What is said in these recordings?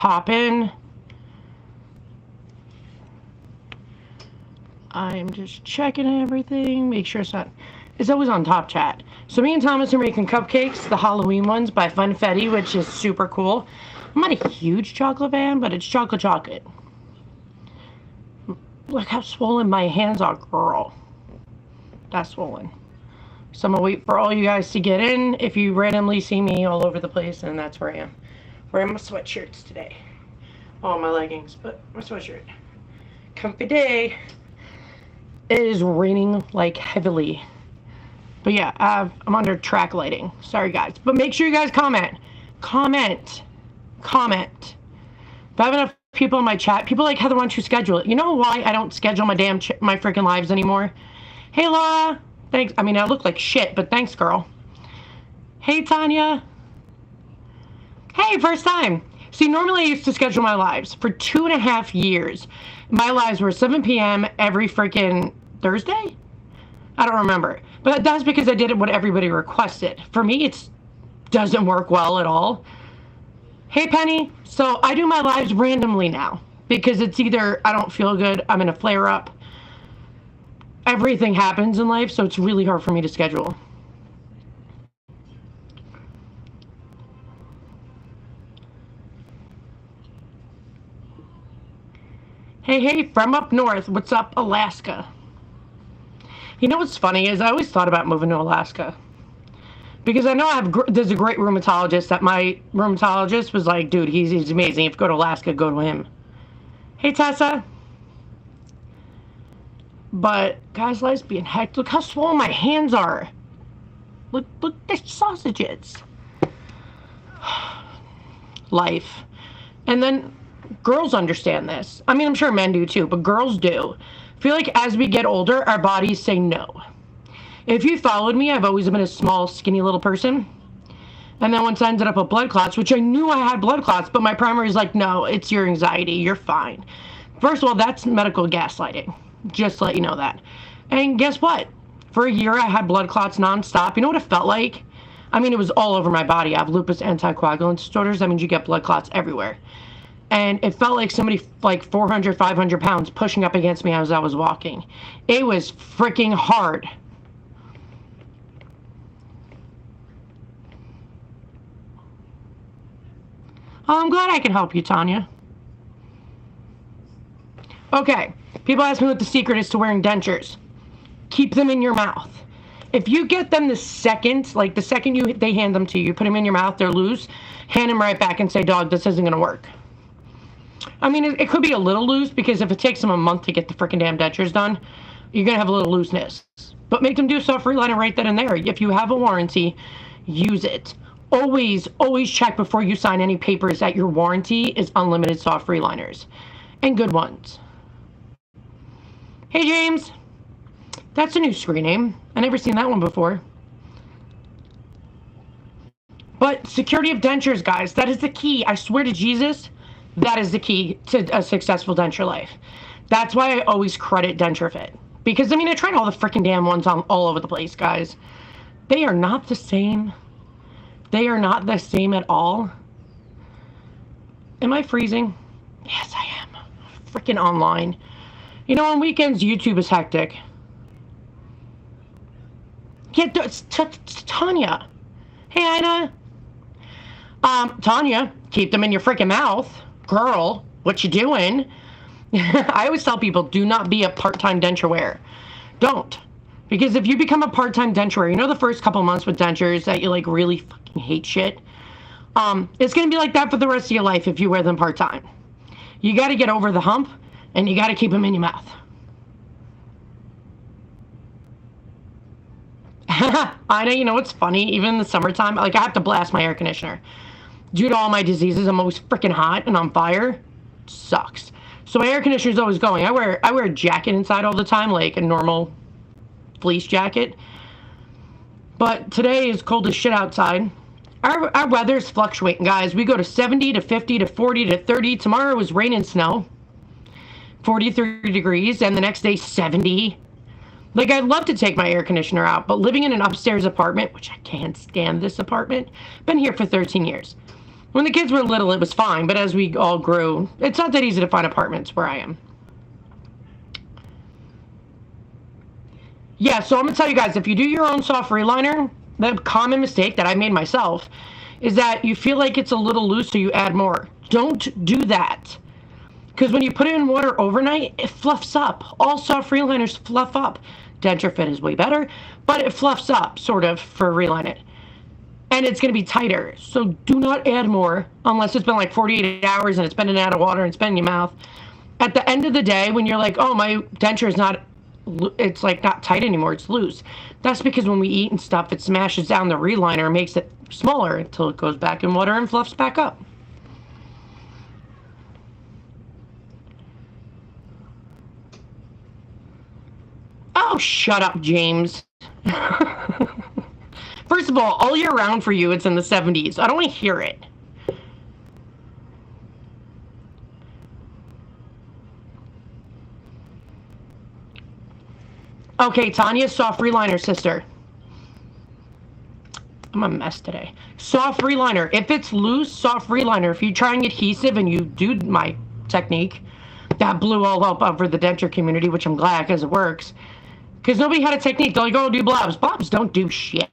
hop in. I'm just checking everything, make sure it's not. It's always on top chat. So me and Thomas are making cupcakes, the Halloween ones by Funfetti, which is super cool. I'm not a huge chocolate fan, but it's chocolate. Look how swollen my hands are, girl. That's swollen. So I'm gonna wait for all you guys to get in. If you randomly see me all over the place, and that's where I am. Wearing my sweatshirts today. Oh, my leggings, but my sweatshirt. Comfy day. It is raining like heavily. But yeah, I'm under track lighting. Sorry guys. But make sure you guys comment. Comment. If I have enough people in my chat, people like Heather, why don't you schedule it? You know why I don't schedule my my freaking lives anymore? Hey Laura. Thanks. I mean, I look like shit, but thanks, girl. Hey Tanya. Hey, first time. See, normally I used to schedule my lives for 2.5 years. My lives were 7 p.m. every freaking Thursday? I don't remember. But that's because I did it what everybody requested. For me, it doesn't work well at all. Hey, Penny. So I do my lives randomly now because it's either I don't feel good, I'm in a flare-up. Everything happens in life, so it's really hard for me to schedule. Hey, from up north. What's up, Alaska? You know what's funny is I always thought about moving to Alaska. Because I know there's a great rheumatologist that my rheumatologist was like, dude, he's amazing. If you go to Alaska, go to him. Hey, Tessa. But, guys, lesbian, heck, look how swollen my hands are. Look, they're sausages. Life. And then girls understand this. I mean, I'm sure men do too, but girls do. I feel like as we get older, our bodies say no. If you followed me, I've always been a small, skinny little person. And then once I ended up with blood clots, which I knew I had blood clots, but my primary is like, no, it's your anxiety. You're fine. First of all, that's medical gaslighting. Just to let you know that. And guess what? For a year, I had blood clots nonstop. You know what it felt like? I mean, it was all over my body. I have lupus anticoagulant disorders. That means you get blood clots everywhere. And it felt like somebody like 400, 500 pounds pushing up against me as I was walking. It was freaking hard. Oh, I'm glad I can help you, Tanya. Okay, people ask me what the secret is to wearing dentures. Keep them in your mouth. If you get them the second they hand them to you, put them in your mouth, they're loose, hand them right back and say, dog, this isn't going to work. I mean, it could be a little loose because if it takes them a month to get the freaking damn dentures done, you're going to have a little looseness. But make them do soft free line and right then and there. If you have a warranty, use it. Always check before you sign any papers that your warranty is unlimited soft free liners. And good ones. Hey, James. That's a new screen name. I never seen that one before. But security of dentures, guys, that is the key. I swear to Jesus, that is the key to a successful denture life. That's why I always credit Denture Fit. Because, I mean, I tried all the freaking damn ones on all over the place, guys. They are not the same. They are not the same at all. Am I freezing? Yes, I am. Freaking online. You know, on weekends, YouTube is hectic. Yeah, it's Tanya. Hey, Ina. Tanya, keep them in your freaking mouth. Girl, what you doing? I always tell people, do not be a part-time denture wearer. Don't. Because if you become a part-time denture wearer, you know the first couple months with dentures that you, like, really fucking hate shit? It's going to be like that for the rest of your life if you wear them part-time. You got to get over the hump, and you got to keep them in your mouth. I know, you know what's funny? Even in the summertime, like, I have to blast my air conditioner. Due to all my diseases, I'm always freaking hot and on fire. Sucks. So my air conditioner's always going. I wear a jacket inside all the time, like a normal fleece jacket. But today is cold as shit outside. Our weather's fluctuating, guys. We go to 70 to 50 to 40 to 30. Tomorrow is rain and snow. 43 degrees, and the next day 70. Like, I'd love to take my air conditioner out, but living in an upstairs apartment, which I can't stand this apartment, been here for 13 years. When the kids were little, it was fine, but as we all grew, it's not that easy to find apartments where I am. Yeah, so I'm going to tell you guys, if you do your own soft reliner, the common mistake that I made myself is that you feel like it's a little loose, so you add more. Don't do that. Because when you put it in water overnight, it fluffs up. All soft reliners fluff up. Denture Fit is way better, but it fluffs up, sort of, for reline it. And it's going to be tighter. So do not add more unless it's been like 48 hours and it's been in and out of water and it's been in your mouth. At the end of the day, when you're like, oh, my denture is not, it's like not tight anymore, it's loose. That's because when we eat and stuff, it smashes down the reliner and makes it smaller until it goes back in water and fluffs back up. Oh, shut up, James. First of all year round for you, it's in the 70s. I don't want to hear it. Okay, Tanya, soft reliner, sister. I'm a mess today. Soft reliner. If it's loose, soft reliner. If you try and adhesive and you do my technique, that blew all up over the denture community, which I'm glad because it works. Because nobody had a technique. They're like, oh, do blobs. Blobs don't do shit.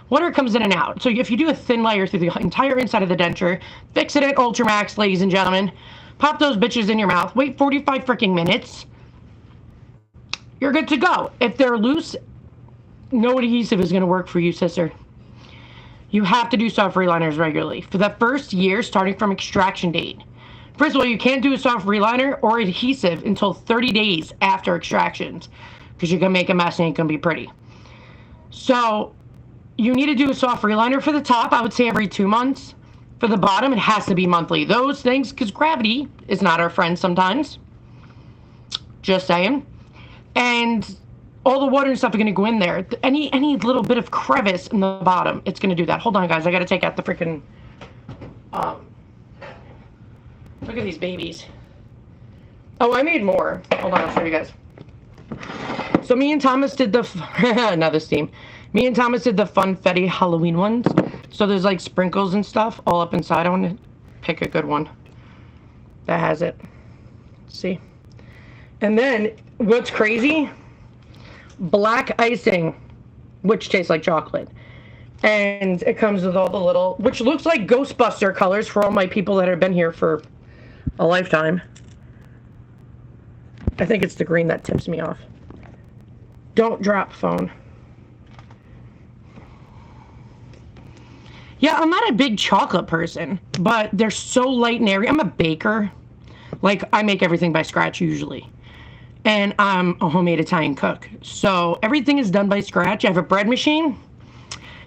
Water comes in and out. So if you do a thin layer through the entire inside of the denture, fix it at Ultramax, ladies and gentlemen. Pop those bitches in your mouth. Wait 45 freaking minutes. You're good to go. If they're loose, no adhesive is going to work for you, sister. You have to do soft reliners regularly. For the first year, starting from extraction date. First of all, you can't do a soft reliner or adhesive until 30 days after extractions. Because you're going to make a mess and it ain't going to be pretty. So you need to do a soft reliner for the top, I would say every 2 months. For the bottom, it has to be monthly. Those things, because gravity is not our friend sometimes. Just saying. And all the water and stuff are going to go in there. Any little bit of crevice in the bottom, it's going to do that. Hold on, guys. I got to take out the freaking... look at these babies. Oh, I made more. Hold on, I'll show you guys. So me and Thomas did the... another steam. Me and Thomas did the Funfetti Halloween ones. So there's like sprinkles and stuff all up inside. I want to pick a good one that has it. See? And then, what's crazy? Black icing, which tastes like chocolate. And it comes with all the little, which looks like Ghostbuster colors for all my people that have been here for a lifetime. I think it's the green that tips me off. Don't drop phone. Yeah, I'm not a big chocolate person, but they're so light and airy. I'm a baker. Like, I make everything by scratch usually. And I'm a homemade Italian cook. So everything is done by scratch. I have a bread machine.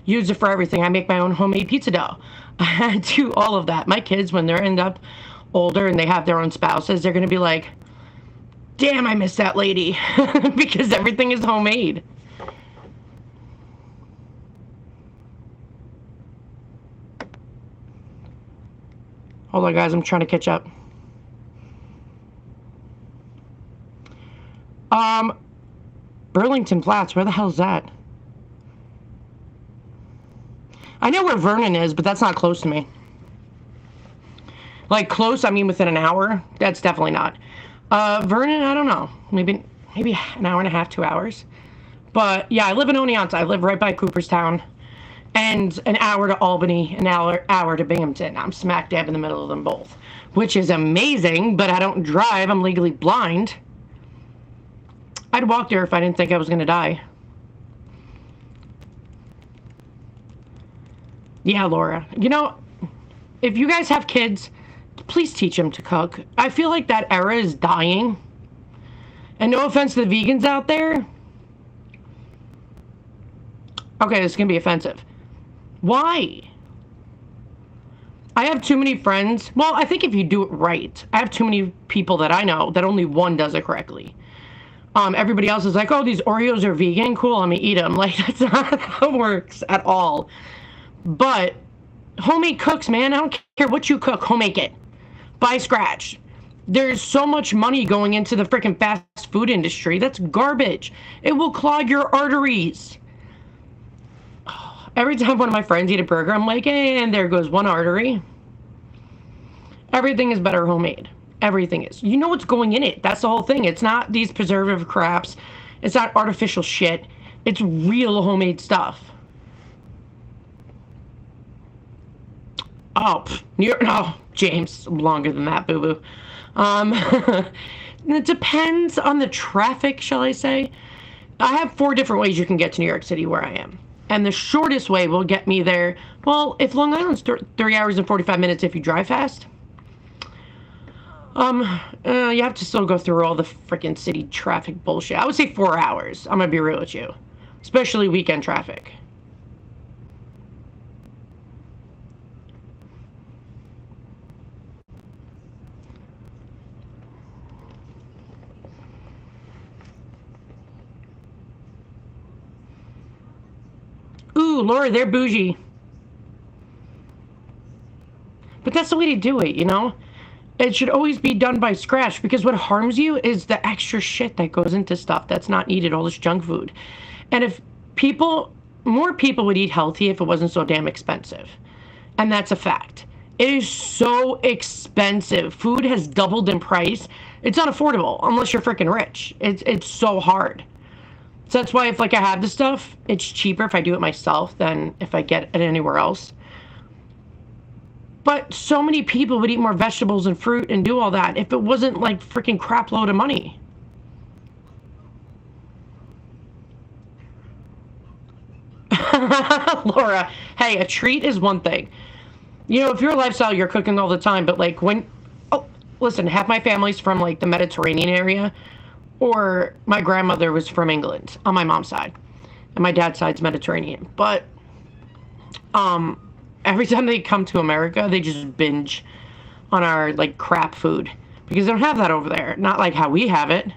Use it for everything. I make my own homemade pizza dough. I do all of that. My kids, when they end up older and they have their own spouses, they're going to be like, damn, I miss that lady. Because everything is homemade. Hold on, guys. I'm trying to catch up. Burlington Flats, where the hell is that? I know where Vernon is, but that's not close to me. Like, close, I mean within an hour? That's definitely not. Vernon, I don't know. Maybe an hour and a half, 2 hours. But, yeah, I live in Oneonta. I live right by Cooperstown. And an hour to Albany, an hour to Binghamton. I'm smack dab in the middle of them both. Which is amazing, but I don't drive. I'm legally blind. I'd walk there if I didn't think I was going to die. Yeah, Laura. You know, if you guys have kids, please teach them to cook. I feel like that era is dying. And no offense to the vegans out there. Okay, this is going to be offensive. Why? I have too many friends. Well, I think if you do it right. I have too many people that I know that only one does it correctly. Everybody else is like, oh, these Oreos are vegan. Cool, I'm going to eat them. Like, that's not how it works at all. But homemade cooks, man. I don't care what you cook. Homemade it. By scratch. There's so much money going into the freaking fast food industry. That's garbage. It will clog your arteries. Every time one of my friends eat a burger, I'm like, and there goes one artery. Everything is better homemade. Everything is. You know what's going in it. That's the whole thing. It's not these preservative craps. It's not artificial shit. It's real homemade stuff. Oh, no, James, longer than that, boo-boo. It depends on the traffic, shall I say. I have 4 different ways you can get to New York City where I am. And the shortest way will get me there, well, if Long Island's 3 hours and 45 minutes if you drive fast. You have to still go through all the freaking city traffic bullshit. I would say 4 hours. I'm gonna be real with you. Especially weekend traffic. Ooh, Laura, they're bougie. But that's the way to do it, you know? It should always be done by scratch, because what harms you is the extra shit that goes into stuff that's not needed, all this junk food. And if more people would eat healthy if it wasn't so damn expensive. And that's a fact. It is so expensive. Food has doubled in price. It's unaffordable unless you're freaking rich. It's so hard. So that's why if I have the stuff, it's cheaper if I do it myself than if I get it anywhere else. But so many people would eat more vegetables and fruit and do all that if it wasn't freaking crap load of money. Laura, hey, a treat is one thing. You know, if you're a lifestyle, you're cooking all the time, but listen, half my family's from the Mediterranean area, or my grandmother was from England on my mom's side, and my dad's side's Mediterranean. But every time they come to America, they just binge on our crap food because they don't have that over there. Not like how we have it.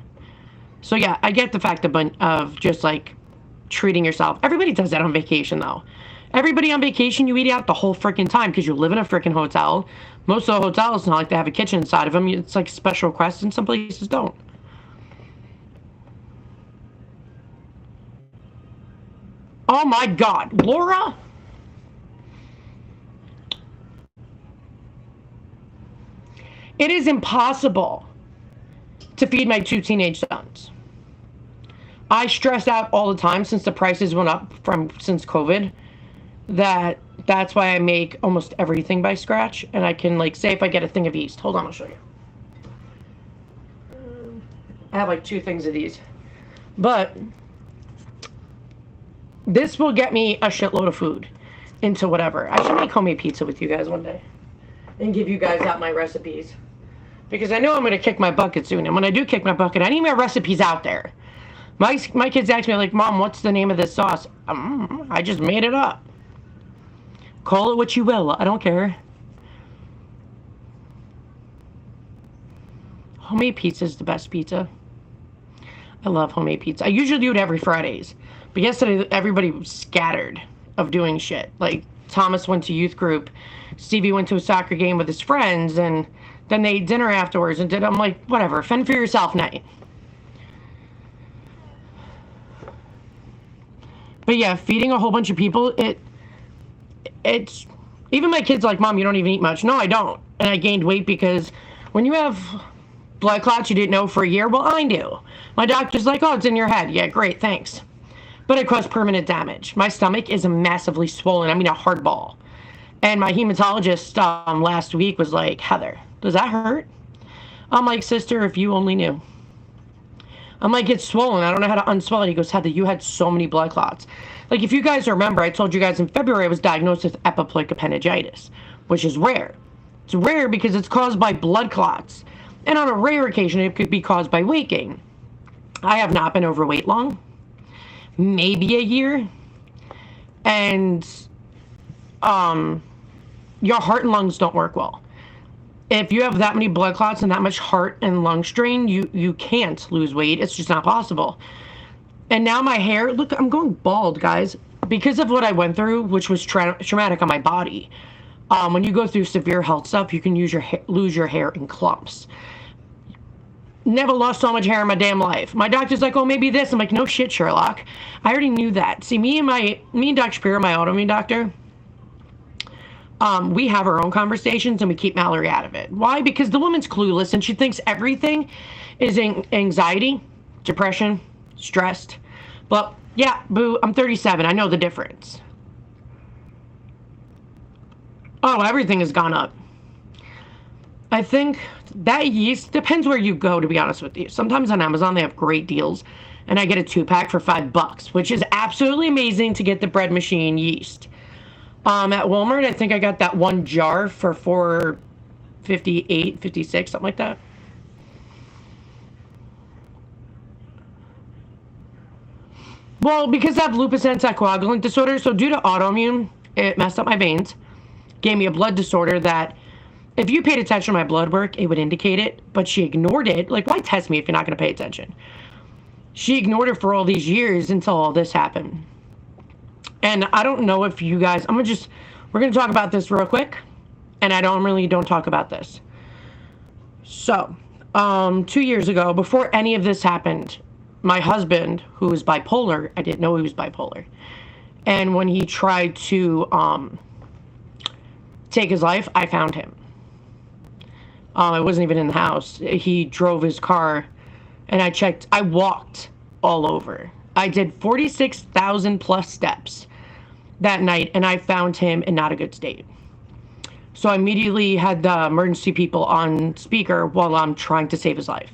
So yeah, I get the fact of just treating yourself. Everybody does that on vacation though. Everybody on vacation, you eat out the whole freaking time because you live in a freaking hotel. Most of the hotels, not like they have a kitchen inside of them. It's special requests, and some places don't. Oh my God, Laura! It is impossible to feed my 2 teenage sons. I stress out all the time since the prices went up since COVID. That's why I make almost everything by scratch, and I can say if I get a thing of yeast. Hold on, I'll show you. I have 2 things of these, but this will get me a shitload of food into whatever. I should make homemade pizza with you guys one day and give you guys out my recipes, because I know I'm going to kick my bucket soon, and when I do kick my bucket, I need my recipes out there. My kids ask me Mom, what's the name of this sauce? I just made it up. Call it what you will. I don't care. Homemade pizza is the best pizza. I love homemade pizza. I usually do it every Fridays. But yesterday, everybody was scattered of doing shit. Thomas went to youth group. Stevie went to a soccer game with his friends. And then they ate dinner afterwards. And I'm whatever. Fend for yourself night. But yeah, feeding a whole bunch of people, it's even my kids Mom, you don't even eat much. No, I don't. And I gained weight because when you have blood clots you didn't know for a year, well, I do. My doctor's oh, it's in your head. Yeah, great, thanks. But it caused permanent damage. My stomach is massively swollen. I mean, a hard ball. And my hematologist last week was Heather, does that hurt? I'm sister, if you only knew. I'm it's swollen. I don't know how to unswell it. He goes, Heather, you had so many blood clots. If you guys remember, I told you guys in February I was diagnosed with epiploic appendicitis, which is rare. It's rare because it's caused by blood clots. And on a rare occasion, it could be caused by weight gain. I have not been overweight long. Maybe a year. And your heart and lungs don't work well. If you have that many blood clots and that much heart and lung strain, you can't lose weight. It's just not possible. And now my hair, look, I'm going bald, guys, because of what I went through, which was traumatic on my body. When you go through severe health stuff, you can lose your hair in clumps. Never lost so much hair in my damn life. My doctor's oh, maybe this. I'm no shit, Sherlock. I already knew that. See, me and Dr. Shapiro, my autoimmune doctor, We have our own conversations and we keep Mallory out of it. Why? Because the woman's clueless and she thinks everything is anxiety, depression, stressed. But yeah, boo, I'm 37. I know the difference. Oh, everything has gone up. I think that yeast depends where you go, to be honest with you. Sometimes on Amazon they have great deals, and I get a 2-pack for $5, which is absolutely amazing to get the bread machine yeast. At Walmart, I think I got that one jar for $4.58, $56, something like that. Well, because I have lupus anticoagulant disorder, so due to autoimmune, it messed up my veins, gave me a blood disorder that, if you paid attention to my blood work, it would indicate it, but she ignored it. Like, why test me if you're not going to pay attention? She ignored it for all these years until all this happened. And I don't know if you guys, we're going to talk about this real quick, and I don't talk about this. So, 2 years ago, before any of this happened, my husband, who is bipolar, I didn't know he was bipolar, and when he tried to take his life, I found him. I wasn't even in the house. He drove his car, and I walked all over. I did 46,000 plus steps that night, and I found him in not a good state. So I immediately had the emergency people on speaker while I'm trying to save his life.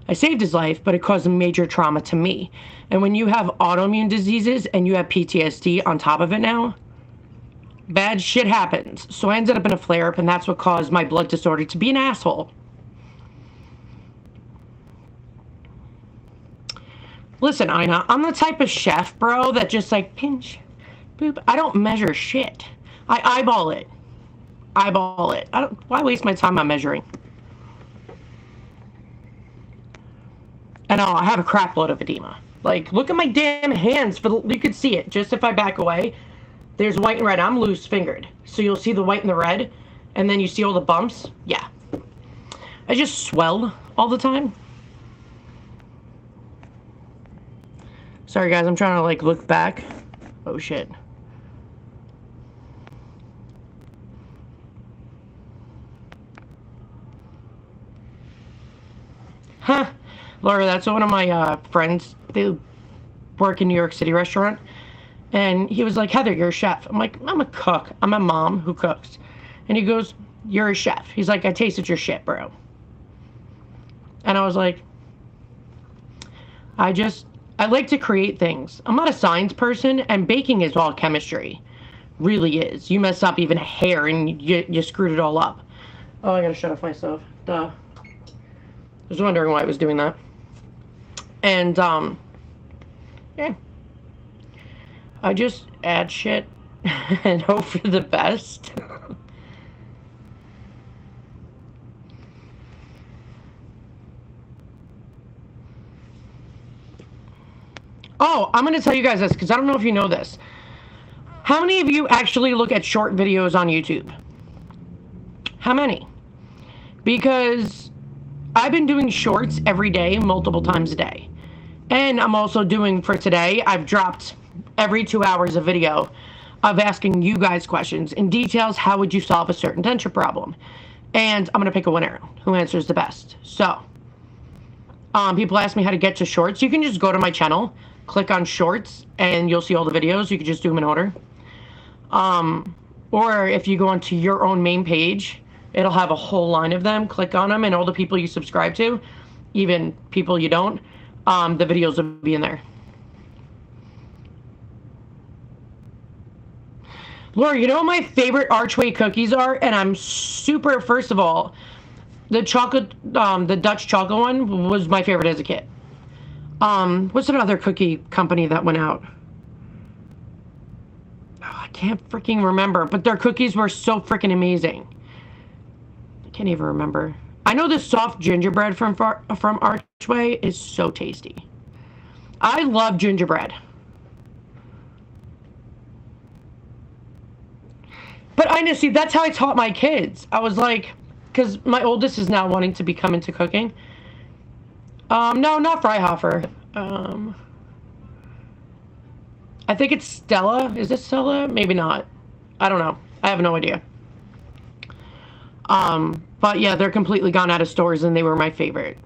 I saved his life, but it caused a major trauma to me. And when you have autoimmune diseases and you have PTSD on top of it now, bad shit happens. So I ended up in a flare-up, and that's what caused my blood disorder to be an asshole. Listen, Ina, I'm the type of chef, bro, that just like pinch, boop. I don't measure shit. I eyeball it. Why waste my time on measuring? And I have a crap load of edema. Like, look at my damn hands. You can see it. Just if I back away, there's white and red. I'm loose fingered. So you'll see the white and the red. And then you see all the bumps. Yeah. I just swell all the time. Sorry, guys. I'm trying to, like, look back. Oh, shit. Huh. Laura, that's one of my friends. They work in New York City restaurant. And he was like, Heather, you're a chef. I'm like, I'm a cook. I'm a mom who cooks. And he goes, you're a chef. He's like, I tasted your shit, bro. And I was like, I like to create things. I'm not a science person, and baking is all chemistry. Really is. You mess up even a hair, and you screwed it all up. Oh, I gotta shut off myself. Duh. I was wondering why I was doing that. And, yeah. I just add shit and hope for the best. Oh, I'm going to tell you guys this, because I don't know if you know this. How many of you actually look at short videos on YouTube? How many? Because I've been doing shorts every day, multiple times a day. And I'm also doing, for today, I've dropped every 2 hours of video of asking you guys questions in details. How would you solve a certain denture problem? And I'm going to pick a winner who answers the best. So, people ask me how to get to shorts. You can just go to my channel, click on shorts, and you'll see all the videos. You can just do them in order. Or if you go onto your own main page, it'll have a whole line of them. Click on them, and all the people you subscribe to, even people you don't, the videos will be in there. Laura, you know what my favorite Archway cookies are? And I'm super, first of all, the chocolate, the Dutch chocolate one was my favorite as a kid. What's another cookie company that went out? Oh, I can't freaking remember, but their cookies were so freaking amazing. I can't even remember. I know the soft gingerbread from Archway is so tasty. I love gingerbread. But I know, see, that's how I taught my kids. I was like, because my oldest is now wanting to become into cooking. No, not Freihofer. I think it's Stella. Is it Stella? Maybe not. I don't know. I have no idea. But yeah, they're completely gone out of stores, and they were my favorite.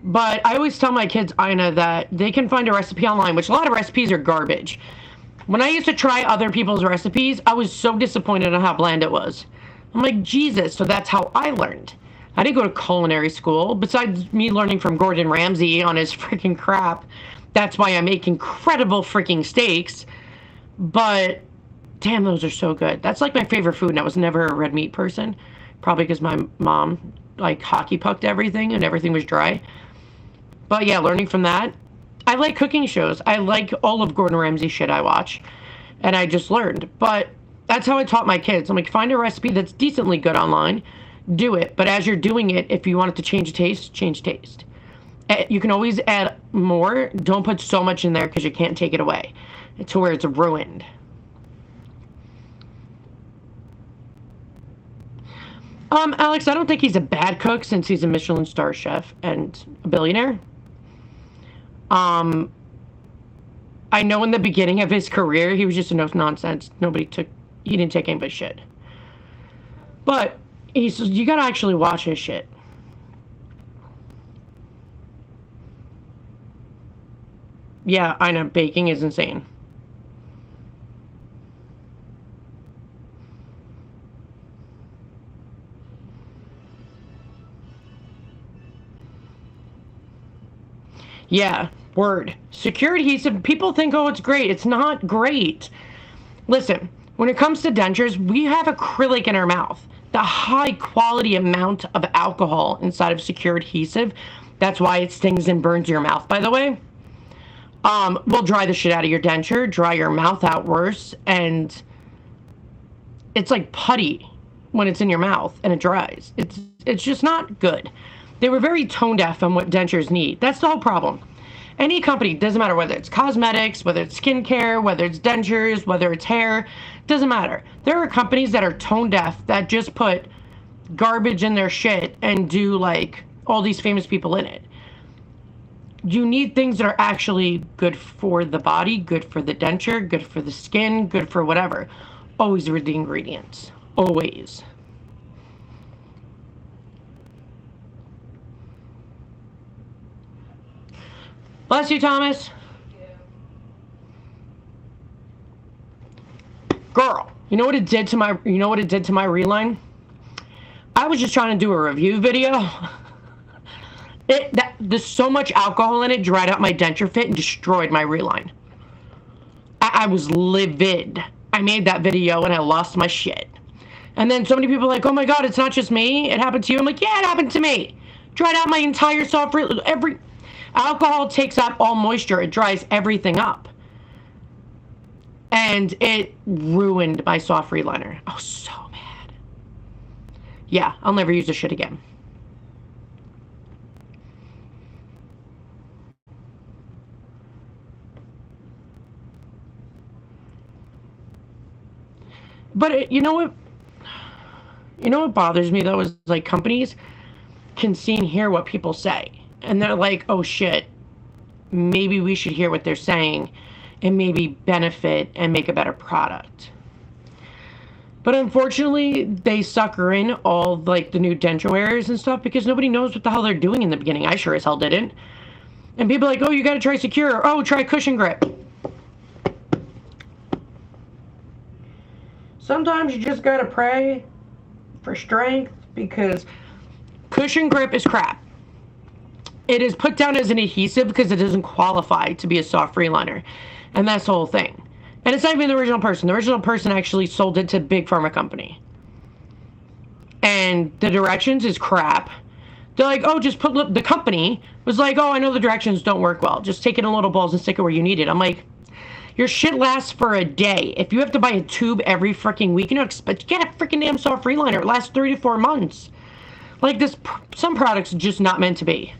But I always tell my kids, Ina, that they can find a recipe online, which a lot of recipes are garbage. When I used to try other people's recipes, I was so disappointed in how bland it was. I'm like, Jesus, so that's how I learned. I didn't go to culinary school. Besides me learning from Gordon Ramsay on his freaking crap, that's why I make incredible freaking steaks. But damn, those are so good. That's like my favorite food, and I was never a red meat person. Probably because my mom like hockey pucked everything and everything was dry. But yeah, learning from that. I like cooking shows. I like all of Gordon Ramsay's shit I watch. And I just learned. But that's how I taught my kids. I'm like, find a recipe that's decently good online. Do it. But as you're doing it, if you want it to change taste, change taste. You can always add more. Don't put so much in there because you can't take it away to where it's ruined. Alex, I don't think he's a bad cook since he's a Michelin star chef and a billionaire. I know in the beginning of his career, he was just a no nonsense. He didn't take anybody's shit. But you gotta actually watch his shit. Yeah, I know, baking is insane. Yeah, word. Secure adhesive, people think, oh, it's great. It's not great. Listen, when it comes to dentures, we have acrylic in our mouth. The high quality amount of alcohol inside of secure adhesive, that's why it stings and burns your mouth, by the way, will dry the shit out of your denture, dry your mouth out worse, and it's like putty when it's in your mouth and it dries. It's just not good. They were very tone deaf on what dentures need. That's the whole problem. Any company, doesn't matter whether it's cosmetics, whether it's skincare, whether it's dentures, whether it's hair, doesn't matter. There are companies that are tone deaf that just put garbage in their shit and do like all these famous people in it. You need things that are actually good for the body, good for the denture, good for the skin, good for whatever. Always read the ingredients. Always. Bless you, Thomas. Girl, you know what it did to my reline? I was just trying to do a review video. There's so much alcohol in it, dried out my denture fit and destroyed my reline. I was livid. I made that video and I lost my shit. And then so many people are like, oh my God, it's not just me. It happened to you. I'm like, yeah, it happened to me. Dried out my entire soft reline. Alcohol takes up all moisture. It dries everything up. And it ruined my soft reliner. I was so mad. Yeah, I'll never use this shit again. But you know what? You know what bothers me though is like companies can see and hear what people say. And they're like, oh shit, maybe we should hear what they're saying and maybe benefit and make a better product. But unfortunately, they sucker in all like the new dental wearers and stuff because nobody knows what the hell they're doing in the beginning. I sure as hell didn't. And people are like, oh, you gotta try Secure. Oh, try Cushion Grip. Sometimes you just gotta pray for strength because Cushion Grip is crap. It is put down as an adhesive because it doesn't qualify to be a soft reliner. And that's the whole thing. And it's not even the original person. The original person actually sold it to a big pharma company. And the directions is crap. They're like, oh, just put, the company was like, oh, I know the directions don't work well. Just take it in little balls and stick it where you need it. I'm like, your shit lasts for a day. If you have to buy a tube every freaking week, you know, get a freaking damn soft reliner. It lasts 3 to 4 months. Like this, some products are just not meant to be.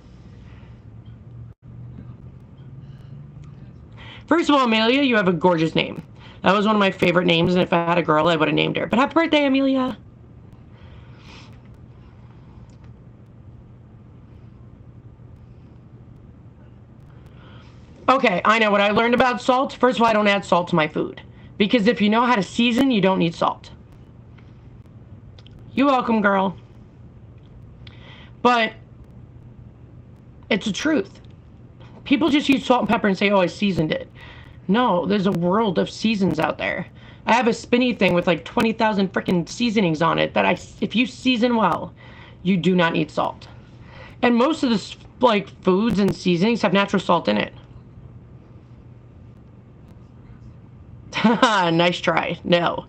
First of all, Amelia, you have a gorgeous name. That was one of my favorite names, and if I had a girl, I would have named her. But happy birthday, Amelia. Okay, I know what I learned about salt. First of all, I don't add salt to my food. Because if you know how to season, you don't need salt. You're welcome, girl. But it's the truth. People just use salt and pepper and say, oh, I seasoned it. No, there's a world of seasons out there. I have a spinny thing with like 20,000 freaking seasonings on it that if you season well, you do not need salt. And most of the like foods and seasonings have natural salt in it. Nice try. No.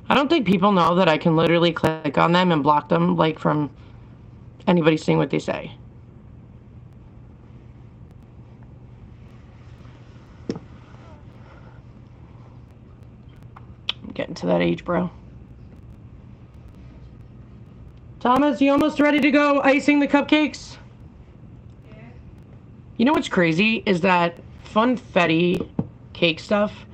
I don't think people know that I can literally click on them and block them, like, from anybody seeing what they say. I'm getting to that age, bro. Thomas, you almost ready to go icing the cupcakes? Yeah. You know what's crazy is that funfetti cake stuff,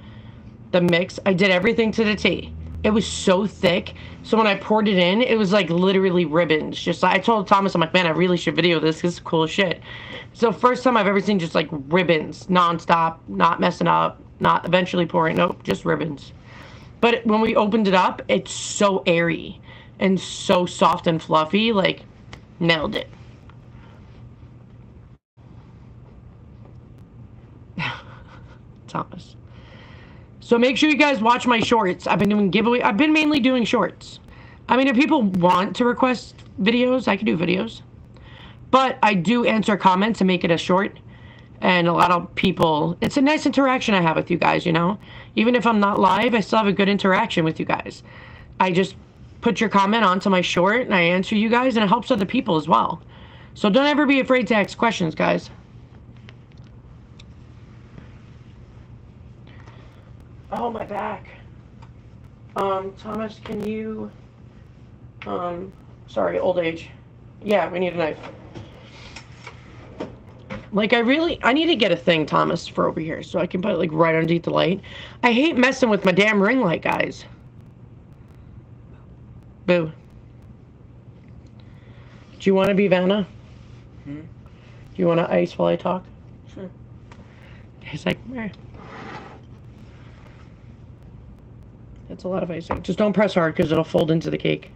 the mix, I did everything to the T. It was so thick, so when I poured it in, it was like literally ribbons. Just I told Thomas, I'm like, man, I really should video this. This is cool as shit. So first time I've ever seen just like ribbons, nonstop, not messing up, not eventually pouring. Nope, just ribbons. But when we opened it up, it's so airy and so soft and fluffy. Like, nailed it. Thomas. So make sure you guys watch my shorts. I've been doing giveaway. I've been mainly doing shorts. I mean, if people want to request videos, I can do videos. But I do answer comments and make it a short. And a lot of people, it's a nice interaction I have with you guys, you know? Even if I'm not live, I still have a good interaction with you guys. I just put your comment onto my short and I answer you guys, and it helps other people as well. So don't ever be afraid to ask questions, guys. Oh, my back. Thomas, can you, sorry, old age. Yeah, we need a knife. Like, I need to get a thing, Thomas, for over here, so I can put it, like, right underneath the light. I hate messing with my damn ring light, guys. Boo. Do you want to be Vanna? Hmm? Do you want to ice while I talk? Sure. He's like, meh. That's a lot of icing. Just don't press hard because it'll fold into the cake.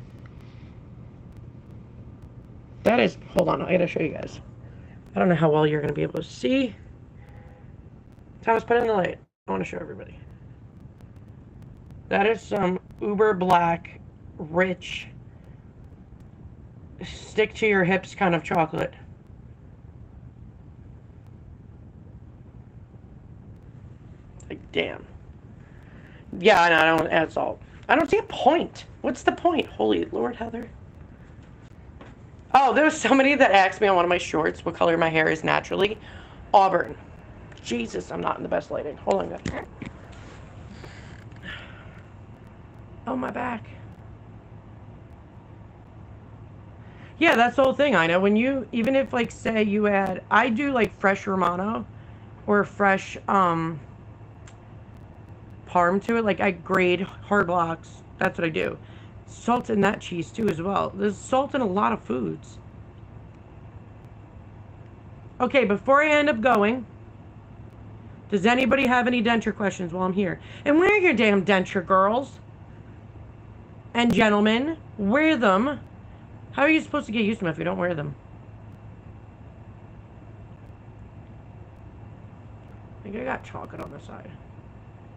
That is, hold on, I gotta show you guys. I don't know how well you're gonna be able to see. Thomas, put it in the light. I want to show everybody. That is some uber black, rich, stick to your hips kind of chocolate. Like, damn. Yeah, I don't add salt. I don't see a point. What's the point? Holy Lord, Heather. Oh, there was somebody that asked me on one of my shorts what color my hair is naturally. Auburn. Jesus, I'm not in the best lighting. Hold on, guys. Oh, my back. Yeah, that's the whole thing, I know. When you, even if, like, say you add, I do, like, fresh Romano or fresh, parm to it. Like, I grade hard blocks. That's what I do. Salt in that cheese, too, as well. There's salt in a lot of foods. Okay, before I end up going, does anybody have any denture questions while I'm here? And wear your damn denture, girls. And gentlemen, wear them. How are you supposed to get used to them if you don't wear them? I think I got chocolate on the side.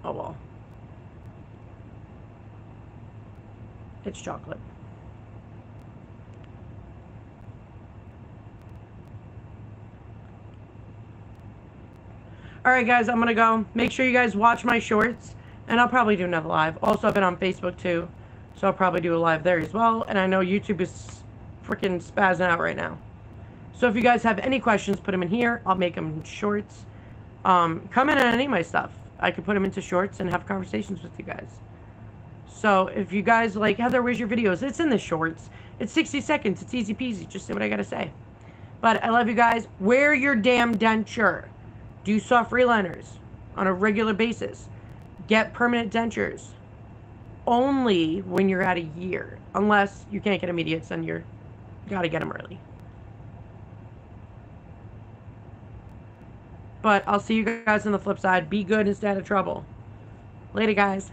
Oh, well. It's chocolate. Alright, guys, I'm going to go. Make sure you guys watch my shorts. And I'll probably do another live. Also, I've been on Facebook, too. So I'll probably do a live there as well. And I know YouTube is freaking spazzing out right now. So if you guys have any questions, put them in here. I'll make them shorts. Comment on any of my stuff. I could put them into shorts and have conversations with you guys. So if you guys like, Heather, where's your videos? It's in the shorts. It's 60 seconds. It's easy peasy. Just say what I gotta say. But I love you guys. Wear your damn denture. Do soft reliners on a regular basis. Get permanent dentures only when you're at a year. Unless you can't get immediates, then you gotta get them early. But I'll see you guys on the flip side. Be good instead of trouble. Later, guys.